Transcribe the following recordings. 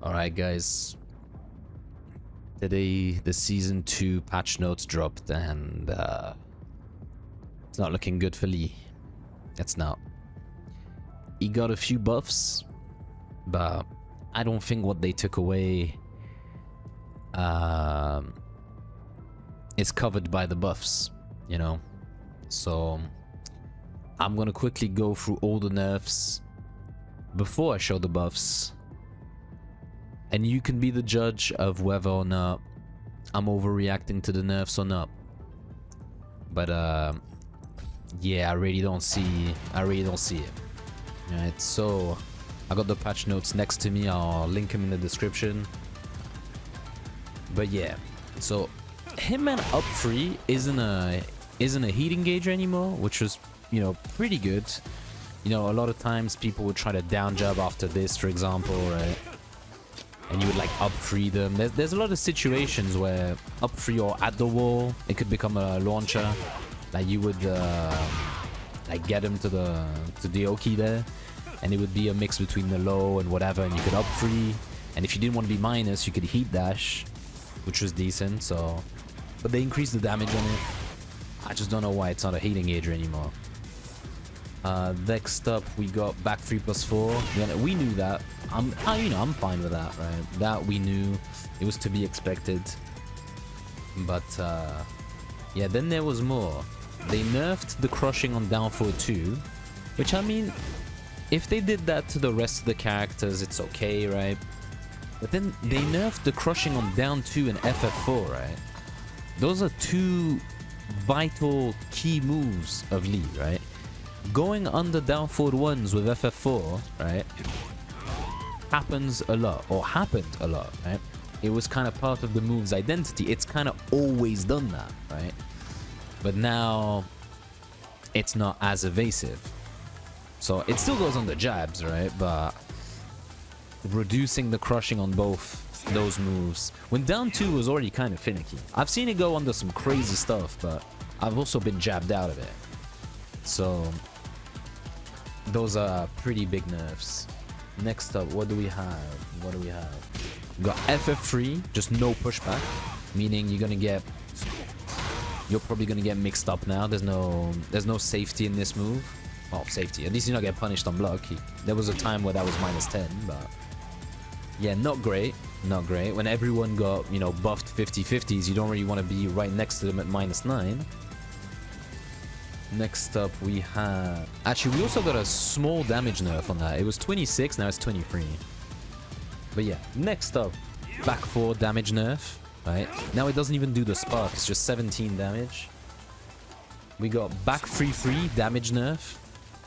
Alright guys, today the season 2 patch notes dropped and it's not looking good for Lee. It's not. He got a few buffs, but I don't think what they took away is covered by the buffs, you know? So I'm gonna quickly go through all the nerfs before I show the buffs. And you can be the judge of whether or not I'm overreacting to the nerfs or not. But yeah, I really don't see it. Alright, so I got the patch notes next to me. I'll link them in the description. But yeah, so Hitman up 3 isn't a heat engager anymore, which was, you know, pretty good. You know, a lot of times people would try to down jab after this, for example, right? And you would like up 3 them. There's a lot of situations where up 3 or at the wall, it could become a launcher. Like you would like get him to the Oki there, and it would be a mix between the low and whatever, and you could up 3. And if you didn't want to be minus, you could heat dash, which was decent. So, but they increased the damage on it. I just don't know why it's not a heat engager anymore. Next up, we got back 3+4. We knew that. I'm fine with that, right? That we knew. It was to be expected. But yeah, then there was more. They nerfed the crushing on down forward 2, which, I mean, if they did that to the rest of the characters, it's okay, right? But then they nerfed the crushing on down 2 and FF4, right? Those are two vital key moves of Lee, right? Going under down forward 1s with FF4, right, happens a lot, or happened a lot, right? It was kind of part of the move's identity. It's kind of always done that, right? But now it's not as evasive. So it still goes on the jabs, right? But reducing the crushing on both those moves. When down 2 was already kind of finicky. I've seen it go under some crazy stuff, but I've also been jabbed out of it. So those are pretty big nerfs. Next up, what do we have? We got FF3, just no pushback, meaning you're probably gonna get mixed up now. There's no safety in this move. Well, safety. At least you don't get punished on block. There was a time where that was -10, but yeah, not great. Not great. When everyone got, you know, buffed 50/50s, you don't really want to be right next to them at -9. Next up, we have... Actually, we also got a small damage nerf on that. It was 26, now it's 23. But yeah, next up, back 4 damage nerf, right? Now it doesn't even do the spark, it's just 17 damage. We got back 3/3 damage nerf.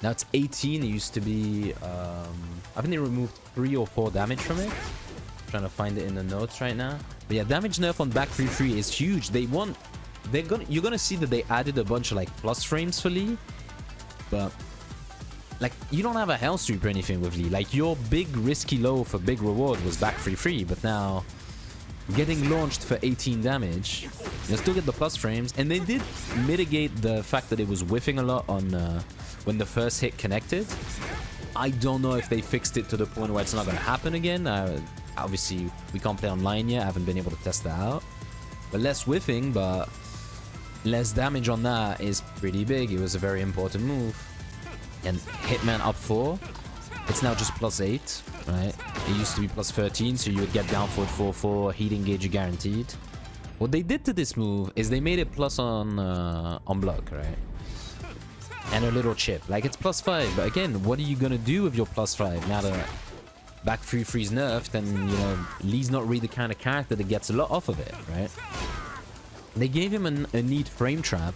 Now it's 18, it used to be... I think they removed 3 or 4 damage from it. I'm trying to find it in the notes right now. But yeah, damage nerf on back 3/3 is huge. You're gonna see that they added a bunch of like plus frames for Lee, but like you don't have a hell sweep or anything with Lee. Like your big risky low for big reward was back 3/3, but now getting launched for 18 damage, you still get the plus frames, and they did mitigate the fact that it was whiffing a lot on when the first hit connected. I don't know if they fixed it to the point where it's not gonna happen again. Obviously we can't play online yet. I haven't been able to test that out, but less whiffing, but less damage on that is pretty big. It was a very important move. And Hitman up 4, it's now just +8, right? It used to be +13, so you would get down forward 4/4, heat engager guaranteed. What they did to this move is they made it plus on block, right? And a little chip. Like it's +5, but again, what are you gonna do with your +5 now that back 3/3's nerfed, and you know Lee's not really the kind of character that gets a lot off of it, right? They gave him a neat frame trap,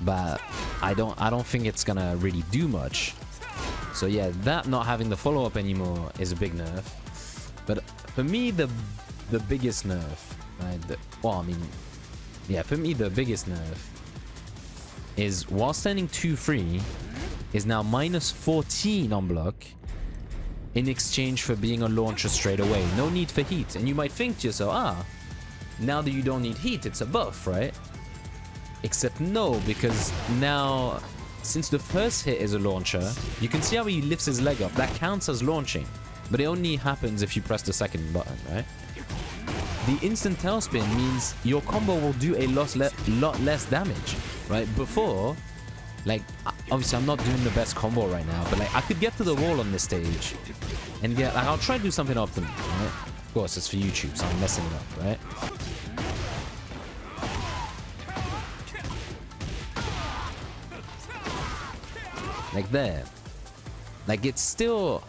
but I don't think it's gonna really do much. So yeah, that not having the follow-up anymore is a big nerf. But for me, the biggest nerf, right? For me, the biggest nerf is while standing 2-3 is now -14 on block in exchange for being a launcher straight away. No need for heat. And you might think to yourself, now that you don't need heat, it's a buff, right? Except no, because now, since the first hit is a launcher, you can see how he lifts his leg up. That counts as launching. but it only happens if you press the second button, right? The instant tailspin means your combo will do a lot less damage, right? Before, like, obviously I'm not doing the best combo right now, but like I could get to the wall on this stage and get, like, I'll try to do something optimal, right? Of course, it's for YouTube, so I'm messing it up, right? Like there. Like, it's still,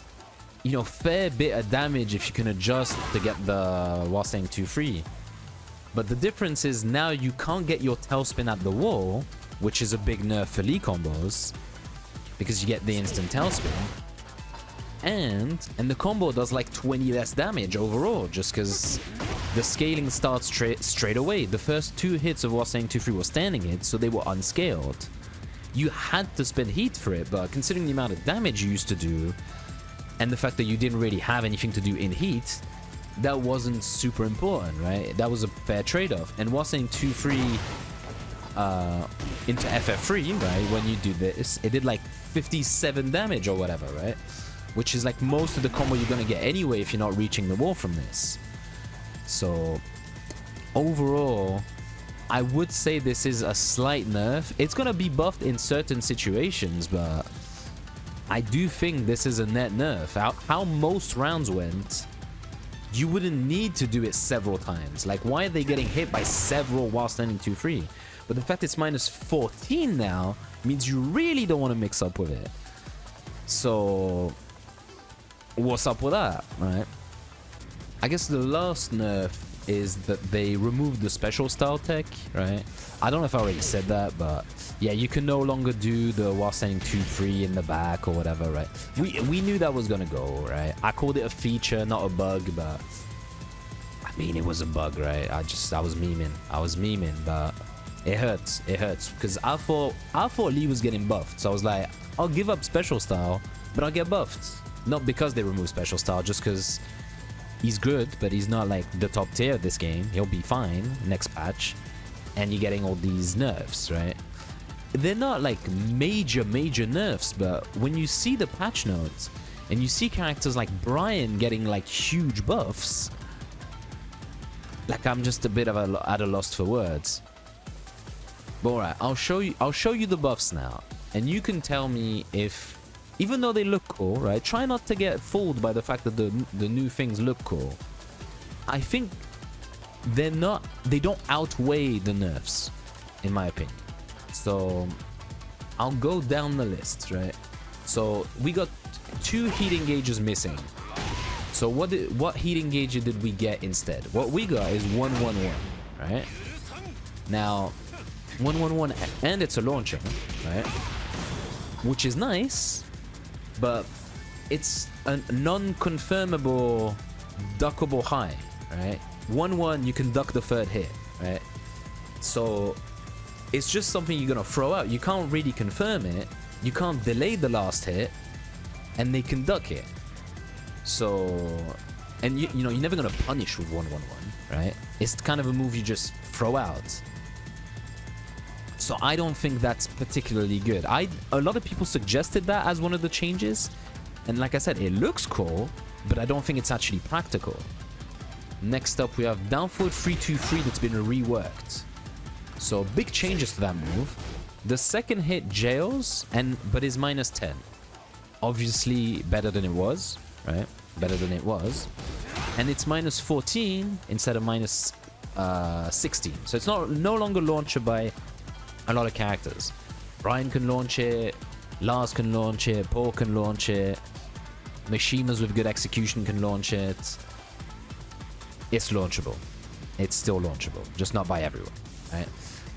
you know, fair bit of damage if you can adjust to get the while staying 2-free. But the difference is now you can't get your tailspin at the wall, which is a big nerf for Lee combos, because you get the instant tailspin. And the combo does like 20 less damage overall, just because the scaling starts straight away. The first 2 hits of while staying 2-free were standing hits, so they were unscaled. You had to spend heat for it, but considering the amount of damage you used to do, and the fact that you didn't really have anything to do in heat, that wasn't super important, right? That was a fair trade-off. And while staying 2-free into FF3, right, when you do this, it did like 57 damage or whatever, right? Which is like most of the combo you're gonna get anyway if you're not reaching the wall from this. So overall, I would say this is a slight nerf. It's gonna be buffed in certain situations, but I do think this is a net nerf. How most rounds went, you wouldn't need to do it several times. Like, why are they getting hit by several while standing 2-free? But the fact it's minus 14 now means you really don't want to mix up with it. So what's up with that, right? I guess the last nerf is that they removed the special style tech, right? I don't know if I already said that, but yeah, you can no longer do the while standing 2-free in the back or whatever, right? We knew that was gonna go, right? I called it a feature, not a bug, but I mean, it was a bug, right? I was memeing, but it hurts, because I thought Lee was getting buffed, so I was like, I'll give up special style, but I'll get buffed. Not because they removed special style, just because he's good, but he's not like the top tier of this game. He'll be fine next patch. And you're getting all these nerfs, right? They're not like major nerfs, but when you see the patch notes and you see characters like Brian getting like huge buffs, like I'm just a bit of at a loss for words. But alright, I'll show you the buffs now. And you can tell me if, even though they look cool, right? Try not to get fooled by the fact that the new things look cool. I think they don't outweigh the nerfs, in my opinion. So I'll go down the list, right? So we got 2 heat engages missing. So what heat engager did we get instead? What we got is 111, right? Now 111, and it's a launcher, right? Which is nice, but it's a non-confirmable duckable high, right? 1-1, you can duck the 3rd hit, right? So it's just something you're gonna throw out. You can't really confirm it. You can't delay the last hit, and they can duck it. So, and you know, you're never gonna punish with 1-1-1, right? It's kind of a move you just throw out. So I don't think that's particularly good. A lot of people suggested that as one of the changes, and like I said, it looks cool, but I don't think it's actually practical. Next up, we have down forward 3-2-3 that's been reworked. So big changes to that move. The second hit jails, but is minus 10. Obviously better than it was, right? Better than it was. And it's minus 14 instead of minus 16. So it's no longer launcher by a lot of characters. Brian can launch it, Lars can launch it, Paul can launch it, Mishimas with good execution can launch it. It's launchable. It's still launchable, just not by everyone, right?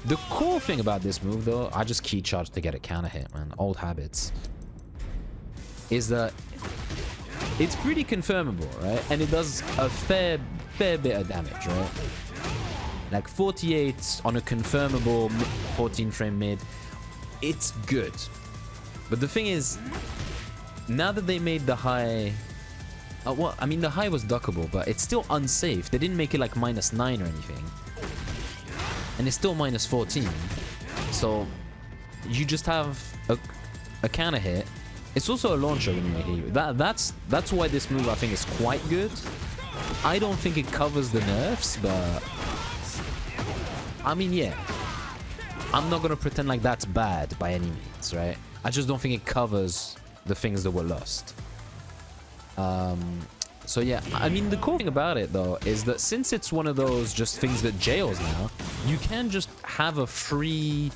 The cool thing about this move, though, I just key charge to get a counter hit, man. Old habits. Is that it's pretty confirmable, right? And it does a fair bit of damage, right? Like 48 on a confirmable 14 frame mid. It's good. But the thing is, now that they made the high... well, I mean, the high was duckable, but it's still unsafe. They didn't make it like minus 9 or anything. And it's still minus 14. So you just have a counter hit It's also a launcher when you hit you. That's why this move I think is quite good. I don't think it covers the nerfs, but I mean, yeah. I'm not gonna pretend like that's bad by any means, right? I just don't think it covers the things that were lost. So yeah, I mean, the cool thing about it though is that since it's one of those just things that jails now, you can just have a free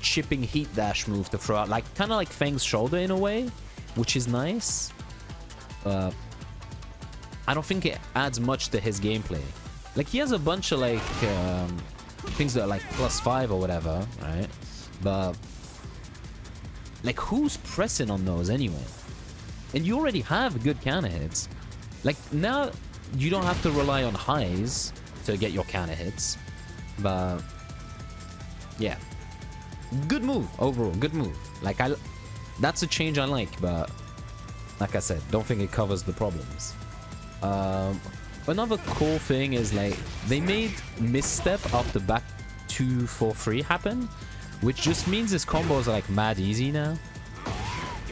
chipping heat dash move to throw out, like kind of like Fang's shoulder in a way, which is nice. I don't think it adds much to his gameplay. Like, he has a bunch of like things that are like +5 or whatever, right? But like, who's pressing on those anyway? And you already have good counter hits. Like, now you don't have to rely on highs to get your counter hits. But yeah, good move overall, good move. Like, that's a change I like, but like I said, don't think it covers the problems. Another cool thing is, like, they made misstep after back 2-4-3 happen, which just means his combos are like mad easy now.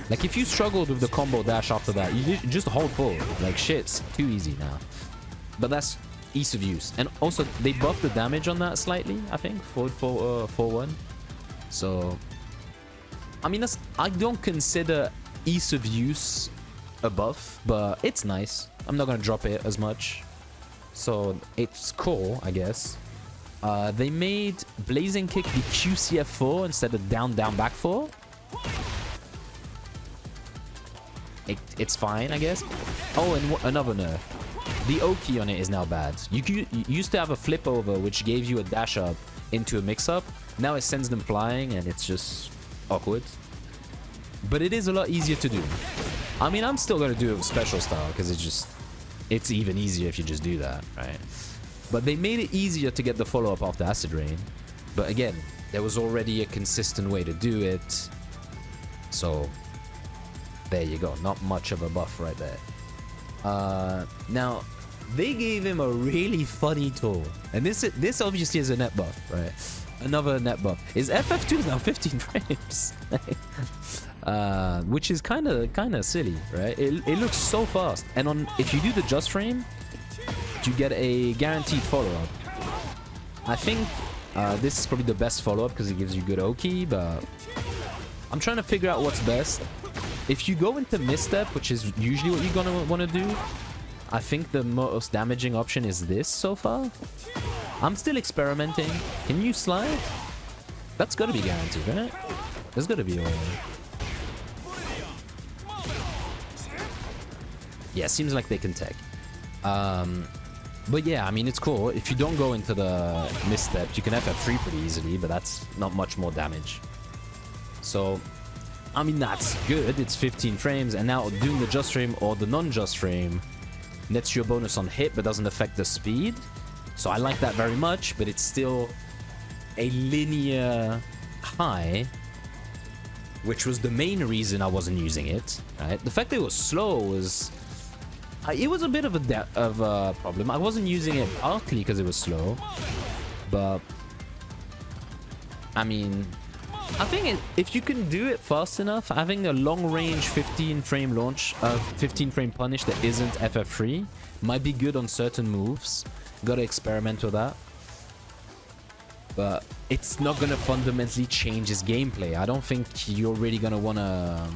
Like, if you struggled with the combo dash after that, you just hold forward. Like, shit's too easy now. But that's ease of use. And also, they buffed the damage on that slightly, I think. 4-1. So, I mean, I don't consider ease of use a buff, but it's nice. I'm not gonna drop it as much. So, it's cool, I guess. They made Blazing Kick the QCF4 instead of down, back 4. It's fine, I guess. Oh, and another nerf. The Oki on it is now bad. You used to have a flip over, which gave you a dash up into a mix-up. Now it sends them flying, and it's just awkward. But it is a lot easier to do. I mean, I'm still going to do it with special style, because it's even easier if you just do that, right? But they made it easier to get the follow-up after Acid Rain. But again, there was already a consistent way to do it. So there you go. Not much of a buff right there. Now, they gave him a really funny tool. And this obviously is a net buff, right? Another net buff. His FF2 is now 15 frames. Which is kind of silly, right? It looks so fast. And if you do the just frame, you get a guaranteed follow-up. I think this is probably the best follow-up because it gives you good Oki, but I'm trying to figure out what's best. If you go into misstep, which is usually what you're gonna want to do, I think the most damaging option is this so far. I'm still experimenting. Can you slide? That's gotta be guaranteed, right? There's gotta be a way. Yeah, seems like they can tech. But yeah, I mean, it's cool. If you don't go into the misstep, you can FF3 pretty easily, but that's not much more damage. So, I mean, that's good. It's 15 frames, and now doing the just frame or the non-just frame nets you a bonus on hit, but doesn't affect the speed. So I like that very much, but it's still a linear high, which was the main reason I wasn't using it, right? The fact that it was slow was... it was a bit of a problem. I wasn't using it partly because it was slow, but I mean, I think if you can do it fast enough, having a long-range 15-frame launch, 15-frame punish that isn't FF3 might be good on certain moves. Gotta experiment with that, but it's not gonna fundamentally change his gameplay. I don't think you're really gonna wanna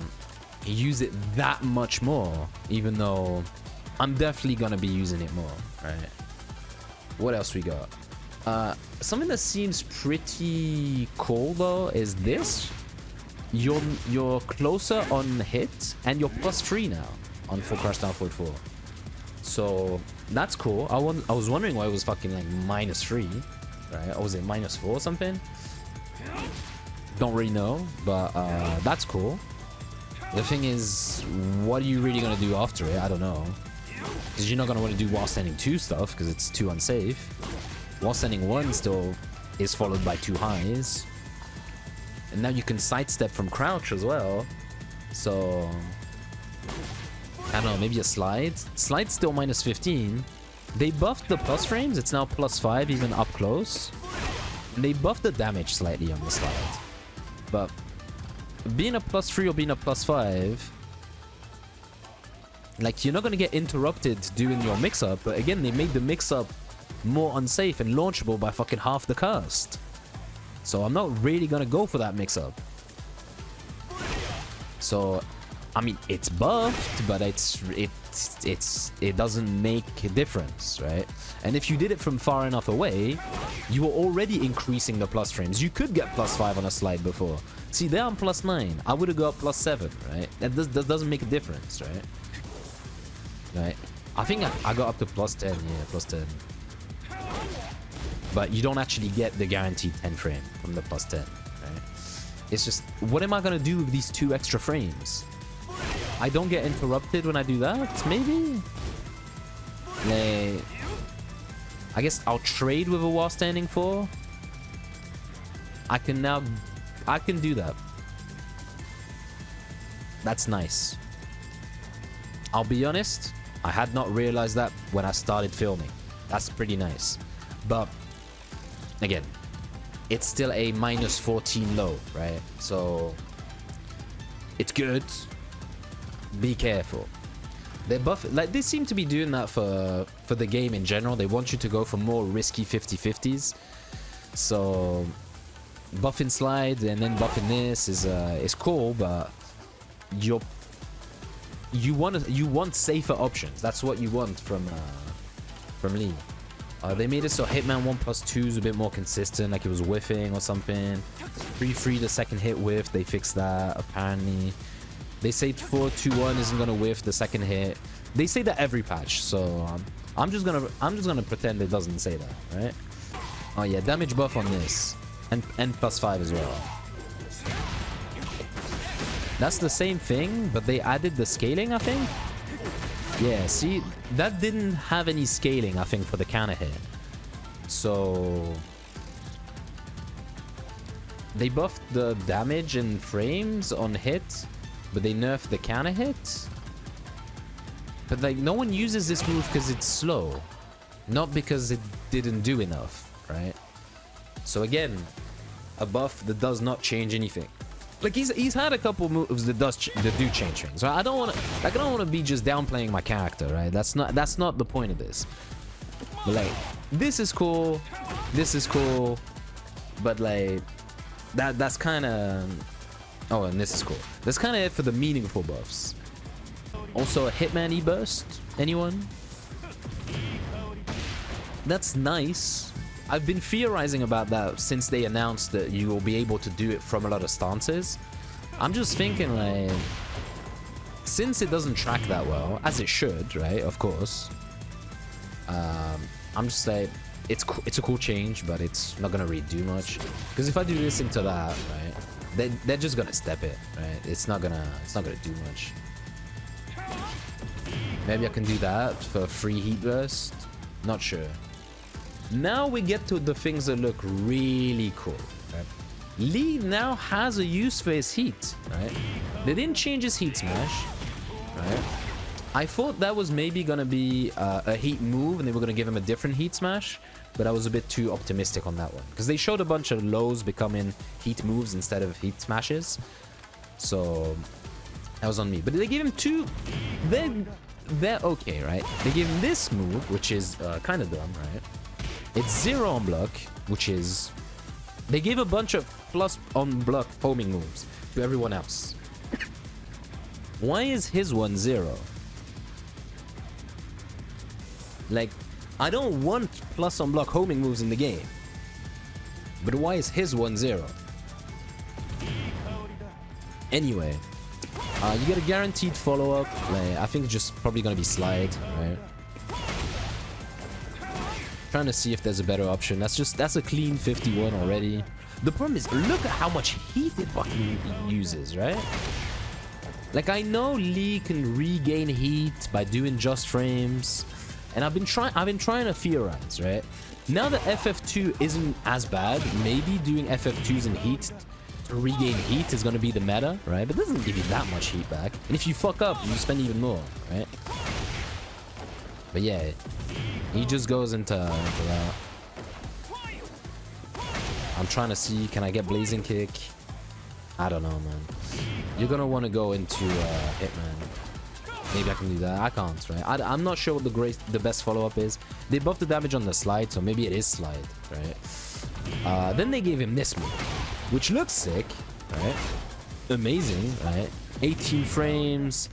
use it that much more, even though I'm definitely gonna be using it more, right? What else we got? Something that seems pretty cool though is this. You're closer on hit, and you're +3 now on full crash down forward 4. So that's cool. I was wondering why it was fucking like -3, right? Or was it -4 or something? Don't really know, but that's cool. The thing is, what are you really gonna do after it? I don't know. Because you're not going to want to do while standing 2 stuff because it's too unsafe. While standing 1 still is followed by 2 highs. And now you can sidestep from crouch as well. So, I don't know, maybe a slide. Slide's still -15. They buffed the plus frames. It's now +5 even up close. And they buffed the damage slightly on the slide. But being a +3 or being a +5 Like, you're not gonna get interrupted doing your mix-up, but again, they made the mix-up more unsafe and launchable by fucking half the cast. So I'm not really gonna go for that mix-up. So, I mean, it's buffed, but it doesn't make a difference, right? And if you did it from far enough away, you were already increasing the plus frames. You could get +5 on a slide before. See, there I'm +9. I would have got +7, right? That doesn't make a difference, right? Right? I think I got up to +10, yeah, +10. But you don't actually get the guaranteed 10 frame from the +10, right? It's just, what am I gonna do with these 2 extra frames? I don't get interrupted when I do that, maybe? Like, I guess I'll trade with a while standing 4. I can do that. That's nice. I'll be honest, I had not realized that when I started filming. That's pretty nice. But, again, it's still a -14 low, right? So, it's good. Be careful. They buff, like, they seem to be doing that for the game in general. They want you to go for more risky 50-50s. So buffing slide and then buffing this is cool, but you want safer options. That's what you want from Lee. They made it so Hitman 1+2 is a bit more consistent, like it was whiffing or something. Free the second hit whiff, they fixed that apparently. They say 4-2-1 isn't gonna whiff the second hit. They say that every patch, so I'm just gonna pretend it doesn't say that, right? Oh yeah, damage buff on this, and +5 as well. That's the same thing, but they added the scaling, I think. Yeah, see, that didn't have any scaling, I think, for the counter hit. So they buffed the damage and frames on hit, but they nerfed the counter hit. But like, no one uses this move because it's slow, not because it didn't do enough, right? So again, a buff that does not change anything. Like, he's had a couple moves that do change things. Right? I don't want to be just downplaying my character, right? That's not the point of this. But like, this is cool, but like that's kind of. Oh, and this is cool. That's kind of it for the meaningful buffs. Also, a Hitman E-Burst. Anyone? That's nice. I've been theorizing about that since they announced that you will be able to do it from a lot of stances. I'm just thinking, like, since it doesn't track that well, as it should, right? Of course. I'm just like, it's a cool change, but it's not gonna really do much. Because if I do this into that, right, they're just gonna step it, right? It's not gonna do much. Maybe I can do that for free heat burst. Not sure. Now we get to the things that look really cool, right? Lee now has a use for his heat, right? They didn't change his heat smash, right? I thought that was maybe gonna be a heat move and they were gonna give him a different heat smash, but I was a bit too optimistic on that one because they showed a bunch of lows becoming heat moves instead of heat smashes, so that was on me. But they gave him two. They're okay, right? They gave him this move, which is kind of dumb, right? It's 0 on block, which is... They gave a bunch of plus on block homing moves to everyone else. Why is his one 0? Like, I don't want plus on block homing moves in the game. But why is his one 0? Anyway, you get a guaranteed follow-up. Like, I think it's just probably gonna be slide, right? Trying to see if there's a better option. That's a clean 51 already. The problem is, look at how much heat it fucking uses, right? Like, I know Lee can regain heat by doing just frames, and I've been trying to theorize, right? Now that FF2 isn't as bad, maybe doing FF2s in heat to regain heat is gonna be the meta, right? But it doesn't give you that much heat back. And if you fuck up, you spend even more, right? But yeah, he just goes into that. I'm trying to see, can I get Blazing Kick? I don't know, man. You're gonna want to go into Hitman. Maybe I can do that. I can't, right? I'm not sure what the best follow-up is. They buffed the damage on the slide, so maybe it is slide, right? Then they gave him this move, which looks sick, right? Amazing, right? 18 frames,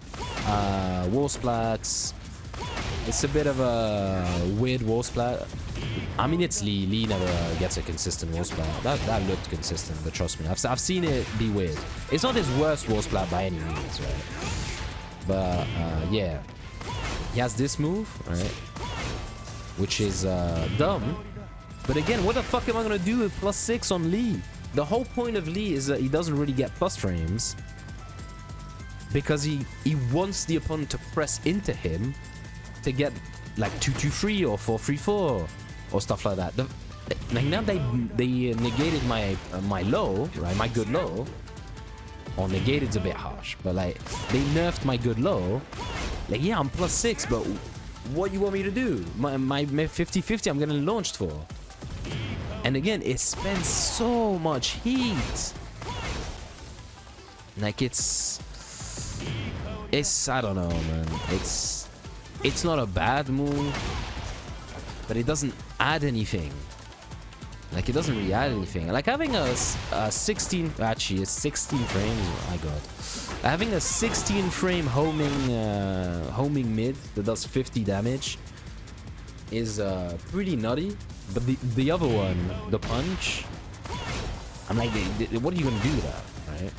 wall splats. It's a bit of a weird wall splat. I mean, it's Lee. Lee never gets a consistent wall splat. That looked consistent, but trust me, I've seen it be weird. It's not his worst wall splat by any means, right? But yeah, he has this move, right? Which is dumb. But again, what the fuck am I gonna do with +6 on Lee? The whole point of Lee is that he doesn't really get plus frames because he wants the opponent to press into him to get like 2-2-3 or 4-3-4 or stuff like that. Like now they negated my low, right? My good low. Or negated's a bit harsh, but like they nerfed my good low. Like yeah, I'm +6, but what you want me to do? My 50-50 I'm getting launched for. And again, it spends so much heat. Like it's I don't know, man. It's not a bad move, but it doesn't add anything. Like it doesn't really add anything. Like having a 16, actually it's 16 frames. Oh my god, having a 16 frame homing mid that does 50 damage is pretty nutty. But the other one, the punch, I'm like, what are you gonna do with that, right?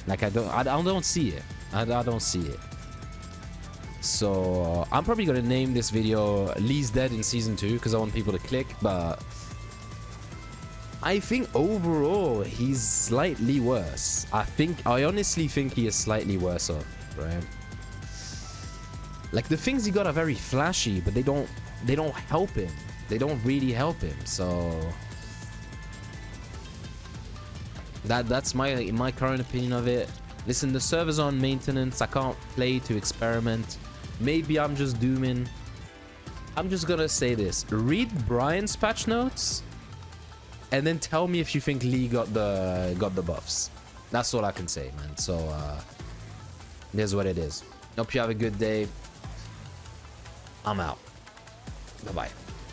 Like I don't see it. I don't see it. So I'm probably gonna name this video Lee's Dead in Season 2 because I want people to click, but I think overall he's slightly worse. I honestly think he is slightly worse off, right? Like the things he got are very flashy, but they don't help him. They don't really help him. So that's my current opinion of it. Listen, the server's on maintenance. I can't play to experiment. Maybe I'm just dooming. I'm just gonna say this. Read Brian's patch notes and then tell me if you think Lee got the buffs. That's all I can say, man. So here's what it is. Hope you have a good day. I'm out. Bye-bye.